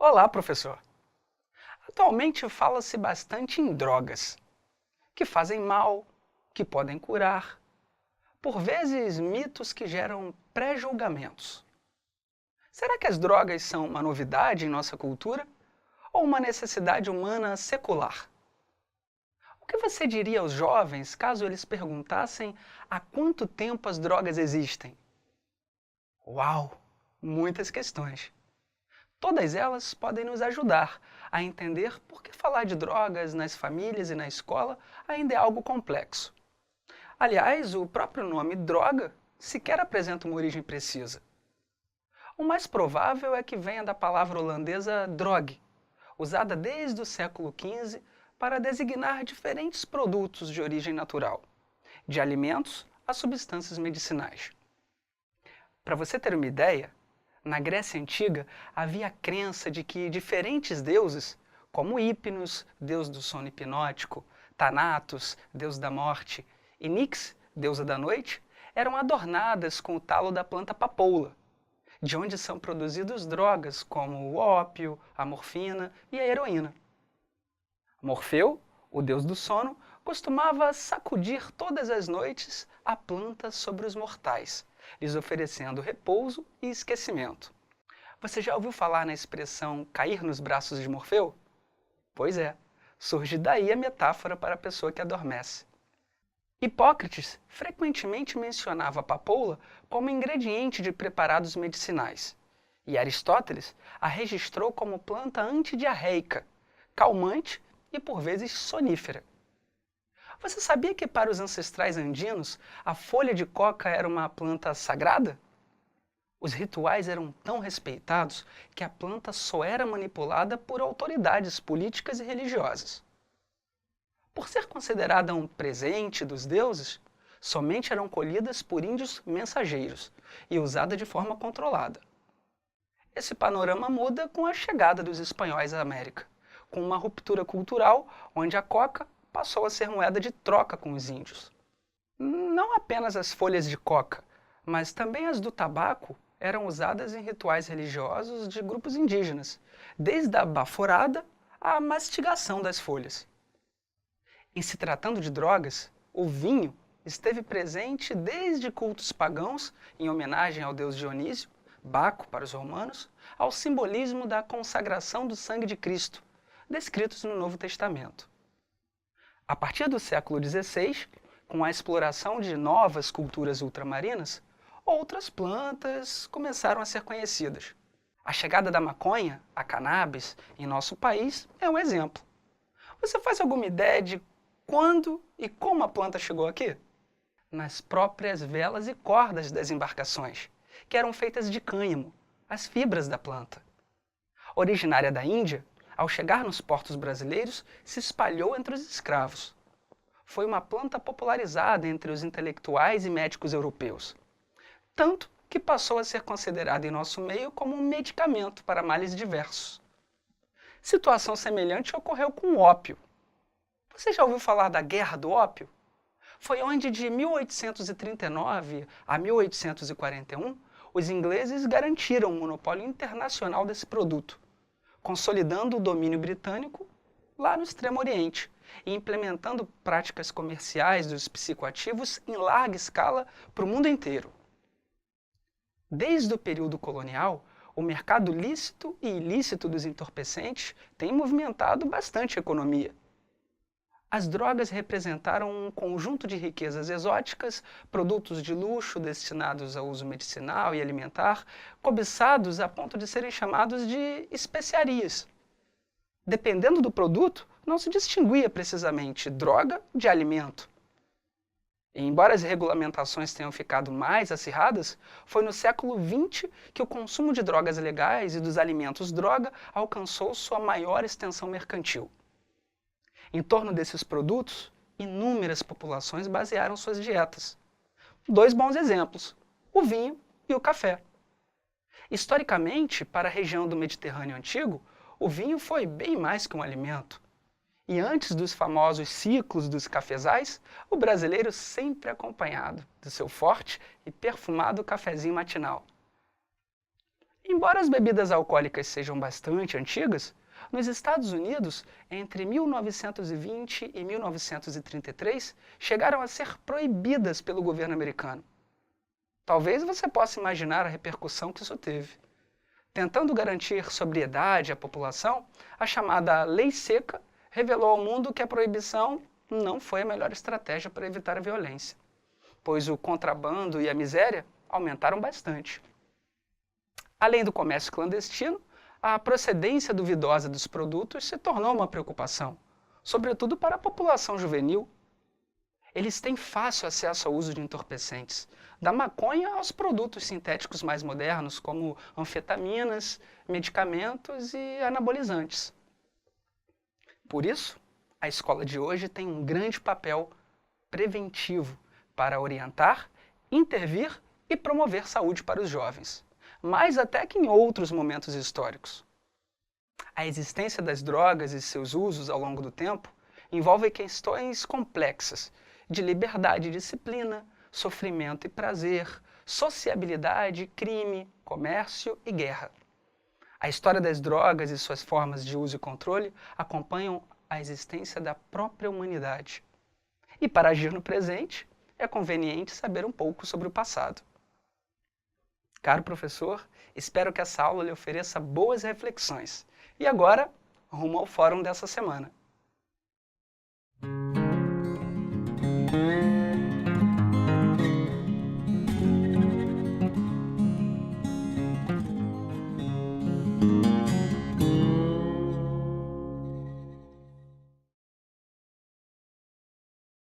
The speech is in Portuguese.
Olá, professor. Atualmente fala-se bastante em drogas, que fazem mal, que podem curar, por vezes mitos que geram pré-julgamentos. Será que as drogas são uma novidade em nossa cultura ou uma necessidade humana secular? O que você diria aos jovens caso eles perguntassem há quanto tempo as drogas existem? Uau! Muitas questões. Todas elas podem nos ajudar a entender por que falar de drogas nas famílias e na escola ainda é algo complexo. Aliás, o próprio nome droga sequer apresenta uma origem precisa. O mais provável é que venha da palavra holandesa drog, usada desde o século XV para designar diferentes produtos de origem natural, de alimentos a substâncias medicinais. Para você ter uma ideia, na Grécia Antiga havia a crença de que diferentes deuses, como Hipnos, deus do sono hipnótico, Thanatos, deus da morte, e Nix, deusa da noite, eram adornadas com o talo da planta papoula, de onde são produzidas drogas como o ópio, a morfina e a heroína. Morfeu, o deus do sono, costumava sacudir todas as noites a planta sobre os mortais, lhes oferecendo repouso e esquecimento. Você já ouviu falar na expressão cair nos braços de Morfeu? Pois é, surge daí a metáfora para a pessoa que adormece. Hipócrates frequentemente mencionava a papoula como ingrediente de preparados medicinais, e Aristóteles a registrou como planta antidiarreica, calmante e por vezes sonífera. Você sabia que para os ancestrais andinos a folha de coca era uma planta sagrada? Os rituais eram tão respeitados que a planta só era manipulada por autoridades políticas e religiosas. Por ser considerada um presente dos deuses, somente eram colhidas por índios mensageiros e usada de forma controlada. Esse panorama muda com a chegada dos espanhóis à América, com uma ruptura cultural onde a coca passou a ser moeda de troca com os índios. Não apenas as folhas de coca, mas também as do tabaco eram usadas em rituais religiosos de grupos indígenas, desde a baforada à mastigação das folhas. Em se tratando de drogas, o vinho esteve presente desde cultos pagãos, em homenagem ao deus Dionísio, Baco para os romanos, ao simbolismo da consagração do sangue de Cristo, descritos no Novo Testamento. A partir do século XVI, com a exploração de novas culturas ultramarinas, outras plantas começaram a ser conhecidas. A chegada da maconha, a cannabis, em nosso país é um exemplo. Você faz alguma ideia de quando e como a planta chegou aqui? Nas próprias velas e cordas das embarcações, que eram feitas de cânhamo, as fibras da planta. Originária da Índia, ao chegar nos portos brasileiros, se espalhou entre os escravos. Foi uma planta popularizada entre os intelectuais e médicos europeus. Tanto que passou a ser considerada em nosso meio como um medicamento para males diversos. Situação semelhante ocorreu com o ópio. Você já ouviu falar da Guerra do Ópio? Foi onde, de 1839 a 1841, os ingleses garantiram o monopólio internacional desse produto, consolidando o domínio britânico lá no Extremo Oriente e implementando práticas comerciais dos psicoativos em larga escala para o mundo inteiro. Desde o período colonial, o mercado lícito e ilícito dos entorpecentes tem movimentado bastante a economia. As drogas representaram um conjunto de riquezas exóticas, produtos de luxo destinados ao uso medicinal e alimentar, cobiçados a ponto de serem chamados de especiarias. Dependendo do produto, não se distinguia precisamente droga de alimento. E, embora as regulamentações tenham ficado mais acirradas, foi no século XX que o consumo de drogas legais e dos alimentos droga alcançou sua maior extensão mercantil. Em torno desses produtos, inúmeras populações basearam suas dietas. Dois bons exemplos, o vinho e o café. Historicamente, para a região do Mediterrâneo antigo, o vinho foi bem mais que um alimento. E antes dos famosos ciclos dos cafezais, o brasileiro sempre acompanhado do seu forte e perfumado cafezinho matinal. Embora as bebidas alcoólicas sejam bastante antigas, nos Estados Unidos, entre 1920 e 1933, chegaram a ser proibidas pelo governo americano. Talvez você possa imaginar a repercussão que isso teve. Tentando garantir sobriedade à população, a chamada Lei Seca revelou ao mundo que a proibição não foi a melhor estratégia para evitar a violência, pois o contrabando e a miséria aumentaram bastante. Além do comércio clandestino, a procedência duvidosa dos produtos se tornou uma preocupação, sobretudo para a população juvenil. Eles têm fácil acesso ao uso de entorpecentes, da maconha aos produtos sintéticos mais modernos, como anfetaminas, medicamentos e anabolizantes. Por isso, a escola de hoje tem um grande papel preventivo para orientar, intervir e promover saúde para os jovens, mais até que em outros momentos históricos. A existência das drogas e seus usos ao longo do tempo envolve questões complexas de liberdade e disciplina, sofrimento e prazer, sociabilidade, crime, comércio e guerra. A história das drogas e suas formas de uso e controle acompanham a existência da própria humanidade. E para agir no presente, é conveniente saber um pouco sobre o passado. Caro professor, espero que essa aula lhe ofereça boas reflexões. E agora, rumo ao fórum dessa semana.